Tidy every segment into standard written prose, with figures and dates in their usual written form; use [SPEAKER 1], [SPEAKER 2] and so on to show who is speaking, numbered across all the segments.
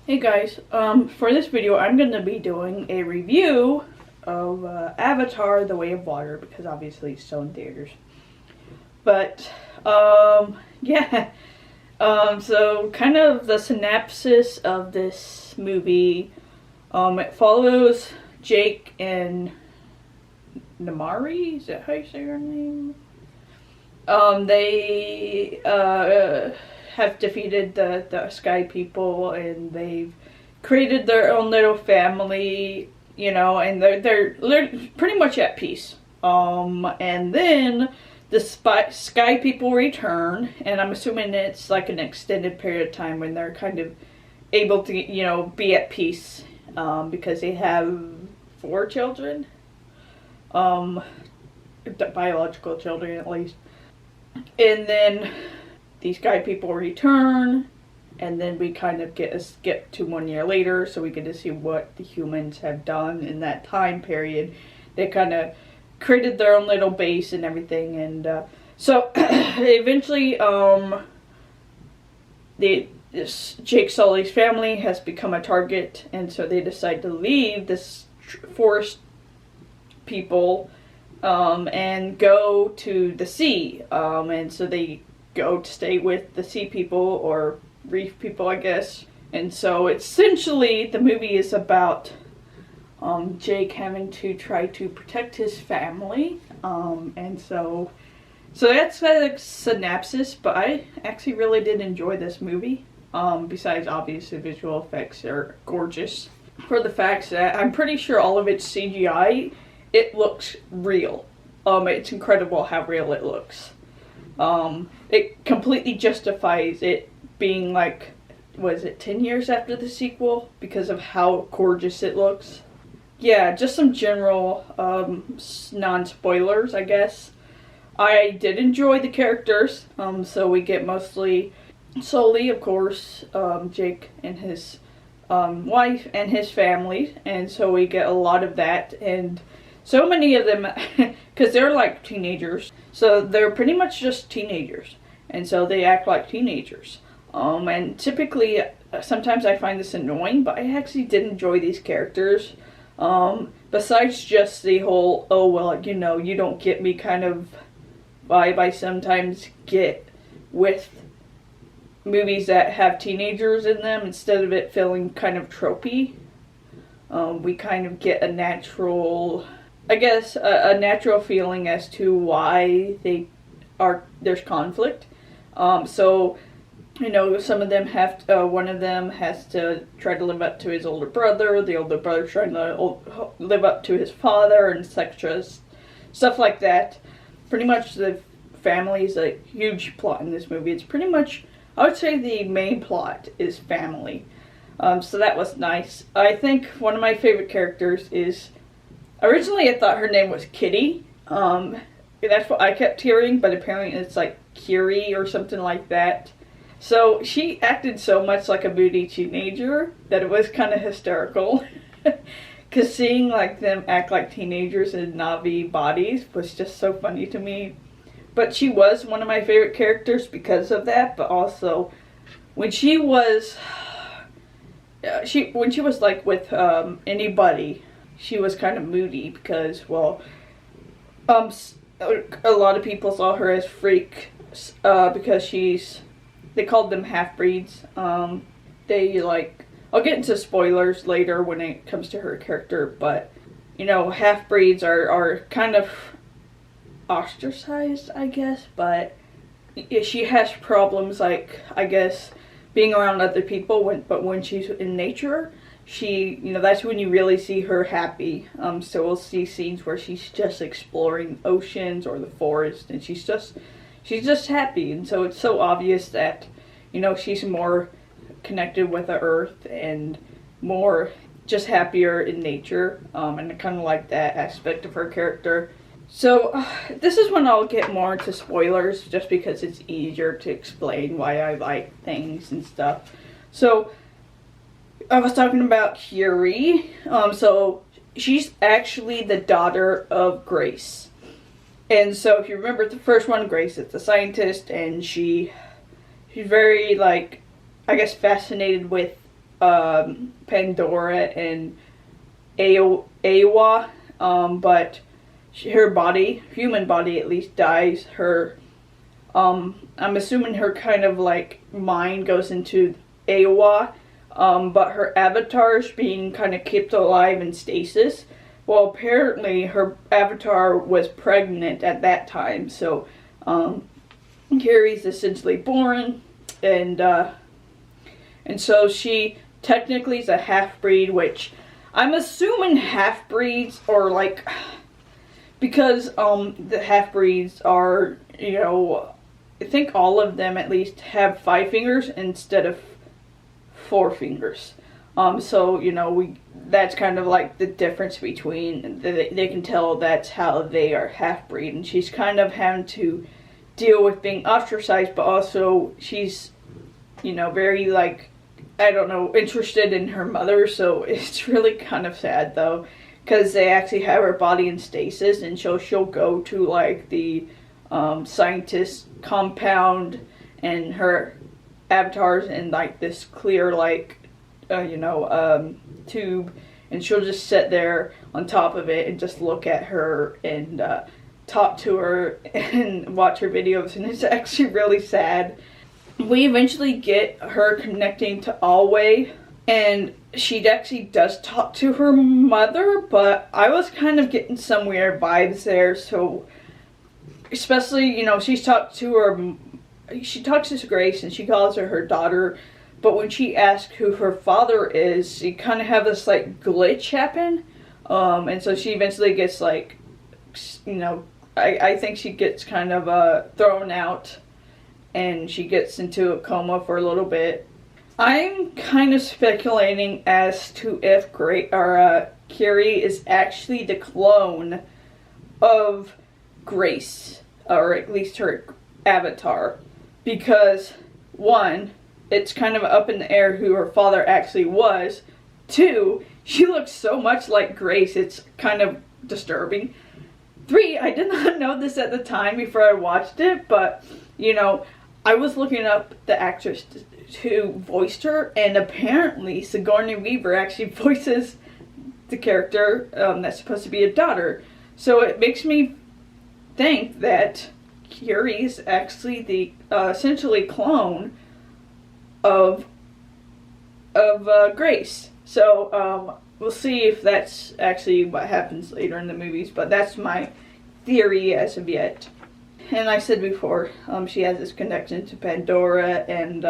[SPEAKER 1] Hey guys, for this video I'm going to be doing a review of Avatar: The Way of Water because obviously it's still in theaters. But, yeah, so kind of the synopsis of this movie, it follows Jake and Namari, is that how you say her name? They, have defeated the Sky People, and they've created their own little family, you know, and they're pretty much at peace. And then the Sky People return, and I'm assuming it's like an extended period of time when they're kind of able to, you know, be at peace, because they have 4 children, biological children at least. And then these Sky People return, and then we kind of get a skip to 1 year later, so we get to see what the humans have done in that time period. They kind of created their own little base and everything, and so eventually Jake Sully's family has become a target, and so they decide to leave this forest people and go to the sea, and so they go to stay with the sea people, or reef people, I guess. And so essentially the movie is about Jake having to try to protect his family, and so that's the synopsis. But I actually really did enjoy this movie. Besides obviously visual effects are gorgeous. For the facts that I'm pretty sure all of it's CGI, it looks real. It's incredible how real it looks. It completely justifies it being like, was it 10 years after the sequel, because of how gorgeous it looks. Yeah, just some general non-spoilers, I guess. I did enjoy the characters, so we get mostly Sully, of course, Jake and his wife and his family, and so we get a lot of that, and so many of them, because they're like teenagers, so they're pretty much just teenagers, and so they act like teenagers. And typically, sometimes I find this annoying, but I actually did enjoy these characters. Besides just the whole, oh well, you know, you don't get me kind of vibe I sometimes get with movies that have teenagers in them, instead of it feeling kind of tropey. We kind of get a natural, I guess, a natural feeling as to why there's conflict. So, you know, some of them have to, one of them has to try to live up to his older brother, the older brother's trying to live up to his father, and etc. Stuff like that. Pretty much the family is a huge plot in this movie. It's pretty much, I would say the main plot is family. So that was nice. I think one of my favorite characters is, originally I thought her name was Kitty. That's what I kept hearing, but apparently it's like Kiri or something like that. So she acted so much like a moody teenager that it was kind of hysterical. Because seeing like them act like teenagers in Na'vi bodies was just so funny to me. But she was one of my favorite characters because of that. But also, when she was like with anybody, she was kind of moody because, well, a lot of people saw her as freak because they called them half-breeds. They like, I'll get into spoilers later when it comes to her character, but, you know, half-breeds are kind of ostracized, I guess, but she has problems, like, I guess, being around other people, but when she's in nature, she, you know, that's when you really see her happy. So we'll see scenes where she's just exploring oceans or the forest, and she's just happy, and so it's so obvious that, you know, she's more connected with the earth and more just happier in nature, and I kind of like that aspect of her character. So this is when I'll get more into spoilers, just because it's easier to explain why I like things and stuff. So I was talking about Kiri. So she's actually the daughter of Grace. And so if you remember the first one, Grace is the scientist, and she's very, like, I guess, fascinated with Pandora and Awa, but her body, human body at least, dies. Her, I'm assuming her kind of like mind goes into Awa, but her avatar is being kind of kept alive in stasis. Well, apparently her avatar was pregnant at that time, so Carrie's essentially born, and so she technically is a half-breed, which I'm assuming half-breeds are like, because the half-breeds are, you know, I think all of them at least have 5 fingers instead of 4 fingers. So, you know, that's kind of like the difference between, they can tell that's how they are half-breed, and she's kind of having to deal with being ostracized, but also she's, you know, very like, I don't know, interested in her mother, so it's really kind of sad though, because they actually have her body in stasis, and she'll go to like the scientist compound, and her avatar's in like this clear like tube, and she'll just sit there on top of it and just look at her and talk to her and watch her videos, and it's actually really sad. We eventually get her connecting to Alway, and she actually does talk to her mother, but I was kind of getting some weird vibes there. So, especially, you know, she talks to Grace, and she calls her daughter, but when she asks who her father is, you kind of have this like glitch happen, and so she eventually gets like, you know, I think she gets kind of thrown out, and she gets into a coma for a little bit. I'm kind of speculating as to if Carrie is actually the clone of Grace, or at least her avatar, because 1, it's kind of up in the air who her father actually was. 2, she looks so much like Grace, it's kind of disturbing. 3, I did not know this at the time before I watched it, but, you know, I was looking up the actress who voiced her, and apparently Sigourney Weaver actually voices the character that's supposed to be a daughter. So it makes me think that Carrie is actually the essentially clone of Grace. So we'll see if that's actually what happens later in the movies, but that's my theory as of yet. And I said before, she has this connection to Pandora and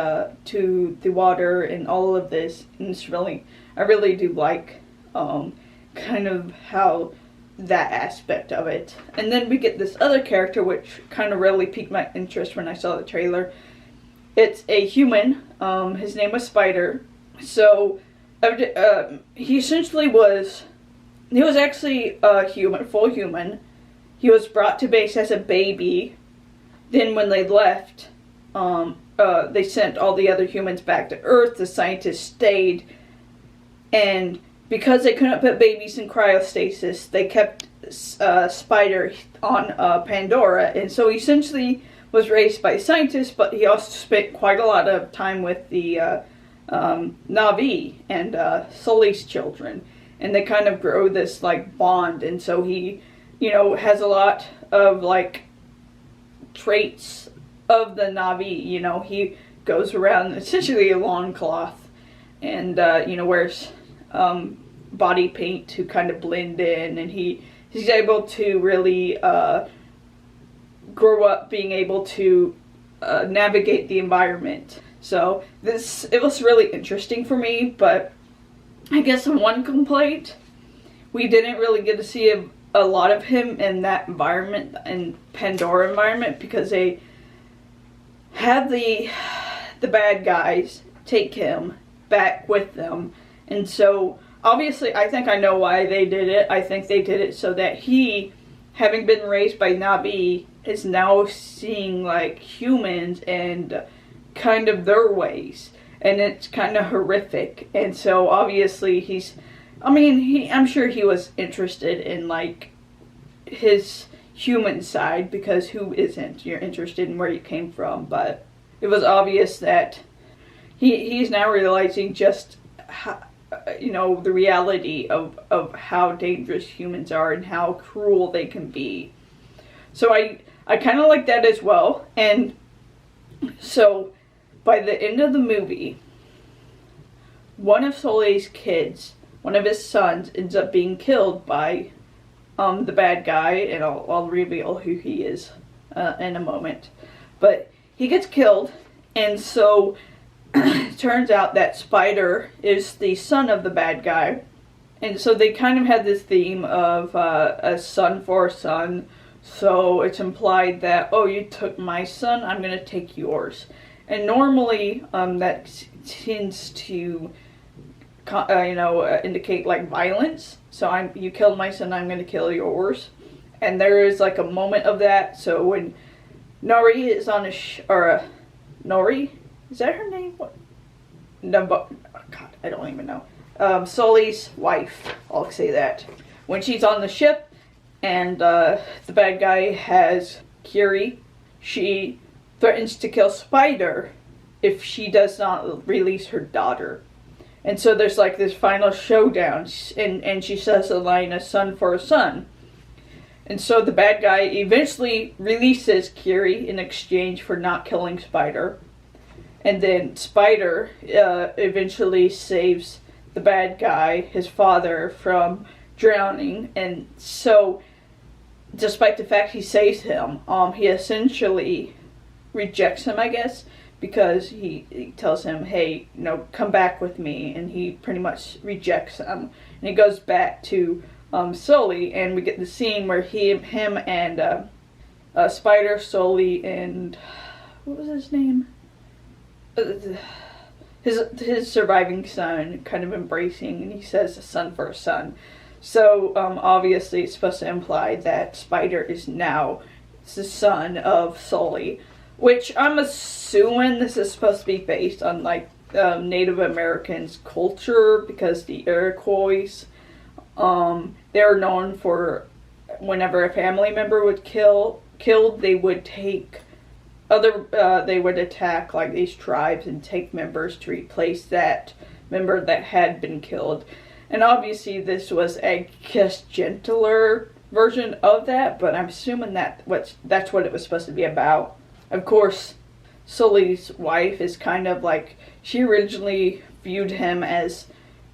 [SPEAKER 1] to the water and all of this, and it's really, I really do like kind of how that aspect of it. And then we get this other character which kind of really piqued my interest when I saw the trailer. It's a human. His name was Spider. So he essentially was, he was actually a human, full human. He was brought to base as a baby. Then when they left, they sent all the other humans back to Earth. The scientists stayed. And because they couldn't put babies in cryostasis, they kept Spider on Pandora. And so he essentially was raised by scientists, but he also spent quite a lot of time with the Na'vi and Sully's children. And they kind of grow this like bond. And so he, you know, has a lot of like traits of the Na'vi. You know, he goes around essentially a loincloth and you know, wears body paint to kind of blend in, and he's able to really grow up being able to navigate the environment. So it was really interesting for me, but I guess one complaint, we didn't really get to see a lot of him in that environment, in Pandora environment, because they had the bad guys take him back with them. And so obviously I think I know why they did it. I think they did it so that he, having been raised by Na'vi, is now seeing like humans and kind of their ways, and it's kind of horrific. And so obviously I'm sure he was interested in like his human side, because who isn't? You're interested in where you came from. But it was obvious that he's now realizing just the reality of how dangerous humans are and how cruel they can be. So I kind of like that as well. And so by the end of the movie, one of Sully's kids, one of his sons, ends up being killed by the bad guy, and I'll reveal who he is in a moment. But he gets killed, and so it turns out that Spider is the son of the bad guy. And so they kind of had this theme of a son for a son. So it's implied that, oh, you took my son, I'm going to take yours. And normally that tends to indicate like violence. So you killed my son, I'm going to kill yours. And there is like a moment of that. So when Nori is on Nori, is that her name? What? No, but, oh God, I don't even know. Sully's wife, I'll say that. When she's on the ship and the bad guy has Curie, she threatens to kill Spider if she does not release her daughter. And so there's like this final showdown, and she says the line, a son for a son. And so the bad guy eventually releases Curie in exchange for not killing Spider. And then Spider eventually saves the bad guy, his father, from drowning. And so, despite the fact he saves him, he essentially rejects him, I guess, because he tells him, hey, come back with me. And he pretty much rejects him. And he goes back to Sully, and we get the scene where him and Spider, Sully, and what was his name? His surviving son kind of embracing, and he says a son for a son. So obviously it's supposed to imply that Spider is now the son of Sully, which I'm assuming this is supposed to be based on like Native Americans' culture, because the Iroquois, they're known for whenever a family member would killed, they would take they would attack like these tribes and take members to replace that member that had been killed. And obviously this was a gentler version of that, but I'm assuming that's what it was supposed to be about. Of course, Sully's wife is kind of like, she originally viewed him as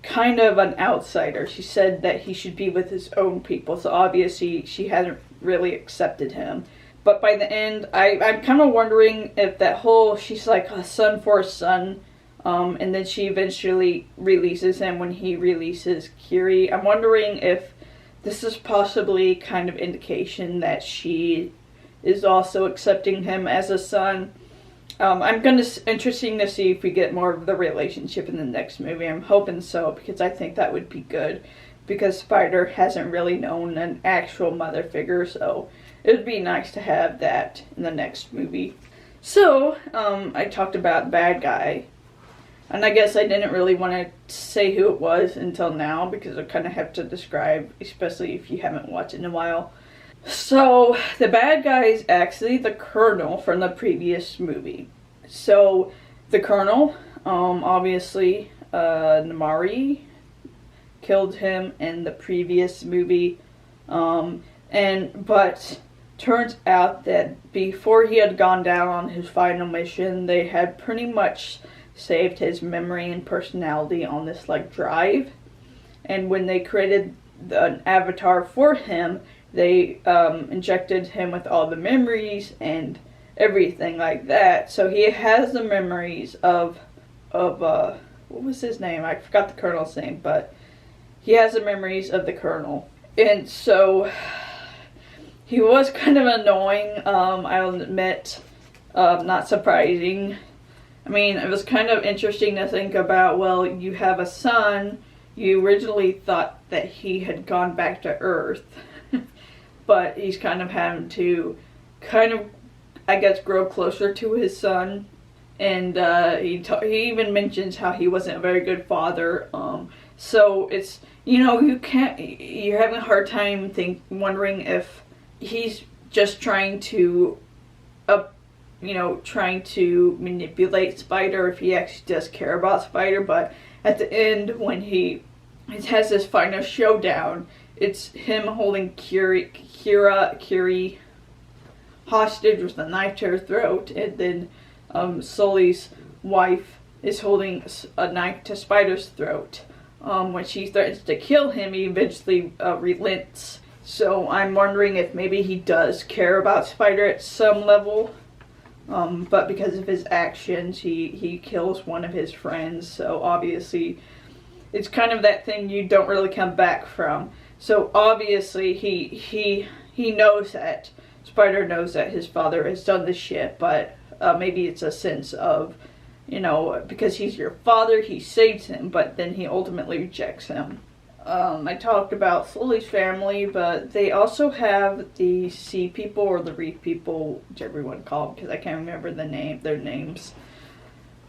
[SPEAKER 1] kind of an outsider. She said that he should be with his own people, so obviously she hasn't really accepted him. But by the end, I'm kind of wondering if that whole, she's like a son for a son, and then she eventually releases him when he releases Curie. I'm wondering if this is possibly kind of indication that she is also accepting him as a son. Interesting to see if we get more of the relationship in the next movie. I'm hoping so, because I think that would be good, because Spider hasn't really known an actual mother figure, so it would be nice to have that in the next movie. So, I talked about the bad guy, and I guess I didn't really want to say who it was until now, because I kind of have to describe, especially if you haven't watched it in a while. So, the bad guy is actually the Colonel from the previous movie. So, the Colonel, obviously, Namari killed him in the previous movie, but turns out that before he had gone down on his final mission, they had pretty much saved his memory and personality on this like drive. And when they created an avatar for him, they injected him with all the memories and everything like that. So he has the memories of what was his name? I forgot the Colonel's name, but he has the memories of the Colonel. And so he was kind of annoying, I'll admit, not surprising. I mean, it was kind of interesting to think about, well, you have a son, you originally thought that he had gone back to Earth, but he's kind of having to I guess, grow closer to his son, and he even mentions how he wasn't a very good father, so it's, you're having a hard time wondering if he's just trying to manipulate Spider, if he actually does care about Spider. But at the end when he has this final showdown, it's him holding Curie hostage with a knife to her throat, and then Sully's wife is holding a knife to Spider's throat. When she threatens to kill him, he eventually relents. So I'm wondering if maybe he does care about Spider at some level, but because of his actions, he kills one of his friends. So obviously, it's kind of that thing you don't really come back from. So obviously, he knows that Spider knows that his father has done this shit, but maybe it's a sense of, because he's your father, he saves him, but then he ultimately rejects him. I talked about Sully's family, but they also have the Sea People, or the Reef People, whichever you want to call them, because I can't remember their names.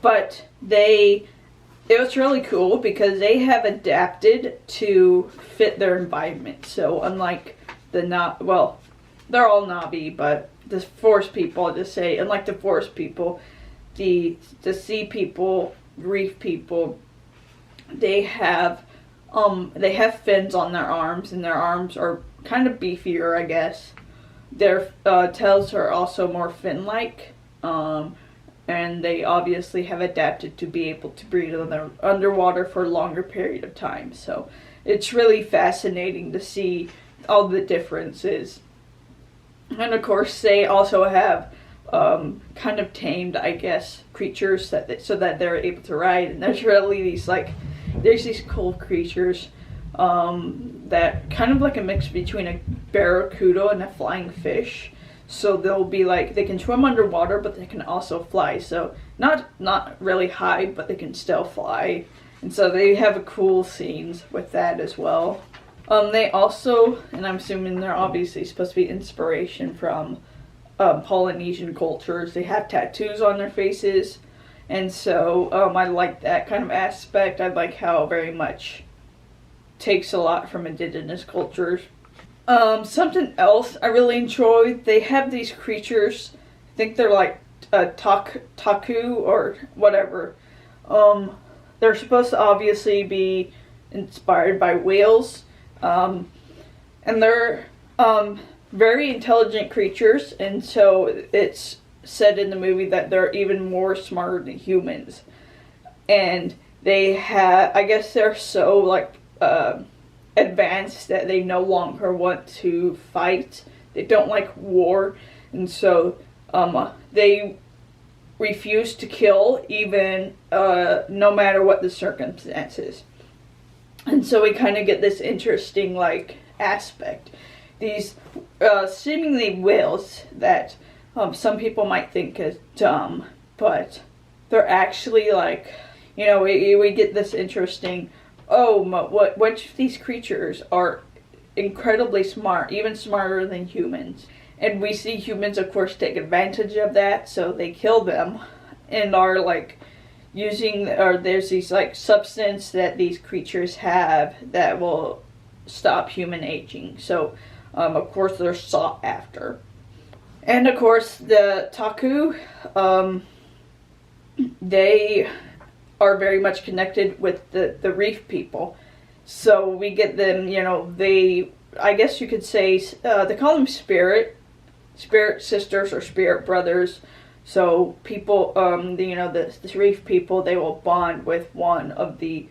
[SPEAKER 1] But it was really cool because they have adapted to fit their environment. So unlike they're all Na'vi, but the Forest People, I'll just say, unlike the Forest People, the Sea People, Reef People, they have fins on their arms, and their arms are kind of beefier, I guess. Their tails are also more fin-like, and they obviously have adapted to be able to breathe underwater for a longer period of time. So it's really fascinating to see all the differences. And of course, they also have kind of tamed, I guess, creatures so that they're able to ride. And there's really there's these cool creatures that kind of like a mix between a barracuda and a flying fish. So they'll be they can swim underwater, but they can also fly. So not really high, but they can still fly. And so they have cool scenes with that as well. They also, and I'm assuming they're obviously supposed to be inspiration from Polynesian cultures. They have tattoos on their faces. And so I like that kind of aspect. I like how very much takes a lot from indigenous cultures. Something else I really enjoy, they have these creatures, I think they're like taku or whatever. They're supposed to obviously be inspired by whales. And they're very intelligent creatures, and so it's said in the movie that they're even more smarter than humans. And I guess they're so advanced that they no longer want to fight. They don't like war, and so they refuse to kill, even no matter what the circumstances. And so we kind of get this interesting aspect. These seemingly whales that some people might think is dumb, but they're actually we get this interesting, which of these creatures are incredibly smart, even smarter than humans. And we see humans, of course, take advantage of that, so they kill them and are there's these substance that these creatures have that will stop human aging. So, of course, they're sought after. And of course, the taku, they are very much connected with the reef people. So we get them, I guess you could say, they call them spirit sisters or spirit brothers. So people, the reef people, they will bond with one of these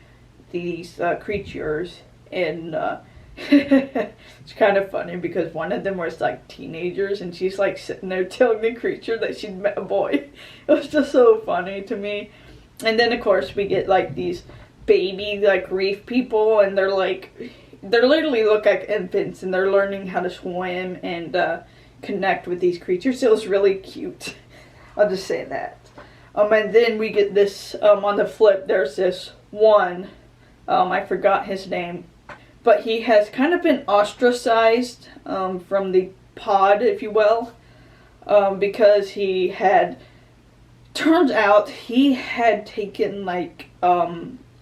[SPEAKER 1] creatures, and it's kind of funny because one of them was teenagers, and she's sitting there telling the creature that she'd met a boy. It was just so funny to me. And then of course we get these baby reef people, and they literally look like infants, and they're learning how to swim and connect with these creatures. It was really cute. I'll just say that. And then we get this, on the flip, there's this one, I forgot his name, but he has kind of been ostracized from the pod, if you will, because turns out he had taken,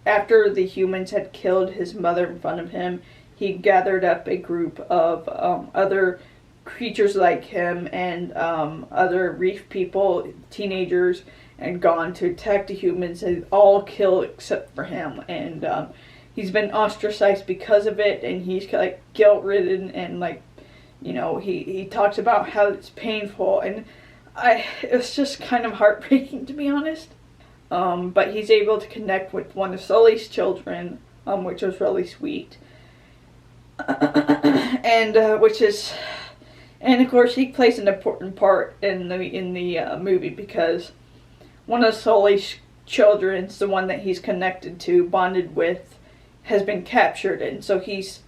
[SPEAKER 1] after the humans had killed his mother in front of him, he gathered up a group of other creatures like him and other reef people, teenagers, and gone to attack the humans, and all killed except for him. And he's been ostracized because of it, and he's like guilt-ridden, and like, you know, he talks about how it's painful, and it's just kind of heartbreaking, to be honest. But he's able to connect with one of Sully's children, which was really sweet. And and of course he plays an important part in the movie, because one of Sully's children, the one that he's connected to, bonded with, has been captured, and so he's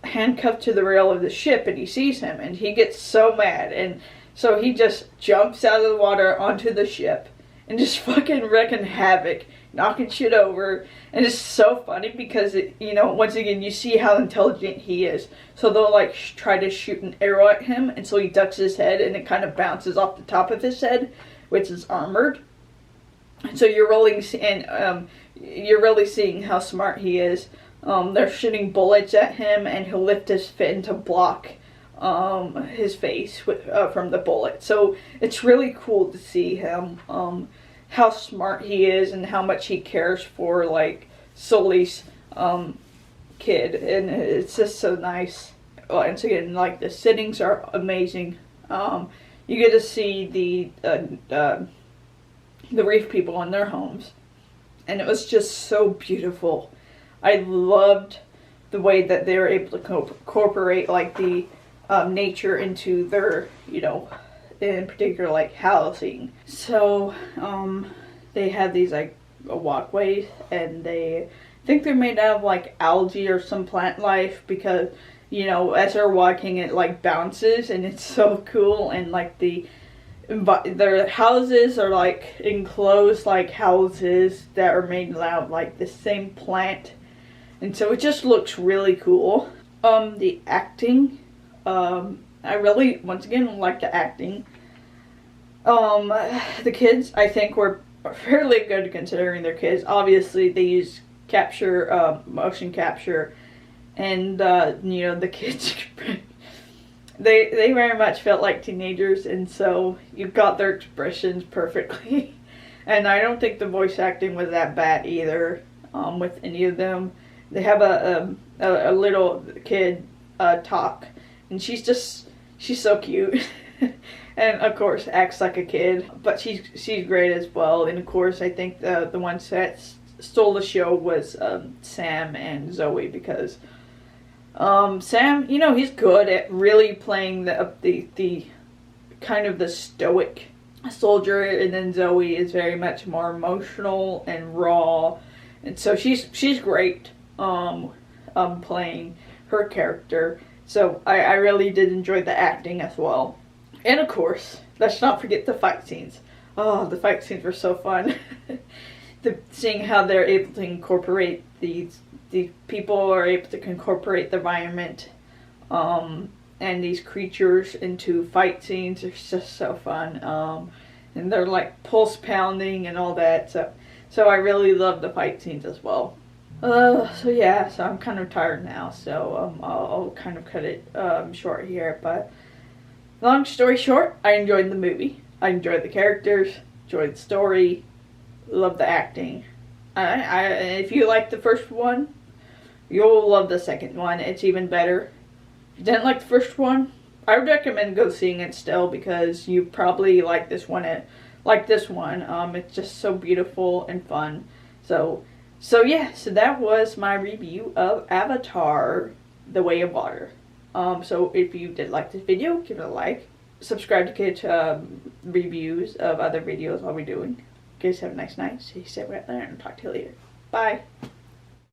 [SPEAKER 1] handcuffed to the rail of the ship, and he sees him, and he gets so mad, and so he just jumps out of the water onto the ship and just fucking wrecking havoc, knocking shit over. And it's so funny because you know, once again, you see how intelligent he is. So they'll like try to shoot an arrow at him, and so he ducks his head, and it kind of bounces off the top of his head, which is armored. And so you're really seeing how smart he is. They're shooting bullets at him, and he'll lift his fin to block his face from the bullet. So it's really cool to see him, how smart he is, and how much he cares for like Sully's kid, and it's just so nice. Once again, like the settings are amazing. You get to see the reef people in their homes, and it was just so beautiful. I loved the way that they were able to incorporate like the nature into their, you know, in particular like housing. So they have these like walkways, and I think they're made out of like algae or some plant life, because, you know, as they're walking it like bounces, and it's so cool. And like their houses are like enclosed like houses that are made out of like the same plant, and so it just looks really cool. The acting, I really, once again, like the acting. The kids, I think, were fairly good considering they're kids. Obviously, they use motion capture, and you know, the kids, they very much felt like teenagers, and so you got their expressions perfectly. And I don't think the voice acting was that bad either, with any of them. They have a little kid talk, and she's so cute. And of course acts like a kid, but she's great as well. And of course, I think the ones that stole the show was Sam and Zoe, because Sam, you know, he's good at really playing the kind of the stoic soldier, and then Zoe is very much more emotional and raw, and so she's great playing her character. So I really did enjoy the acting as well. And of course, let's not forget the fight scenes. Oh, the fight scenes were so fun. Seeing how they're able to incorporate the people are able to incorporate the environment and these creatures into fight scenes. It's just so fun. And they're like pulse pounding and all that. So I really love the fight scenes as well. So yeah, so I'm kind of tired now, so I'll kind of cut it short here. But long story short, I enjoyed the movie. I enjoyed the characters, enjoyed the story, love the acting. If you like the first one, you'll love the second one. It's even better. If you didn't like the first one, I would recommend go seeing it still, because you probably like this one. It's just so beautiful and fun. So yeah, so that was my review of Avatar: The Way of Water. So if you did like this video, give it a like. Subscribe to get reviews of other videos I'll be doing. You guys have a nice night. Stay safe out there, and talk to you later. Bye.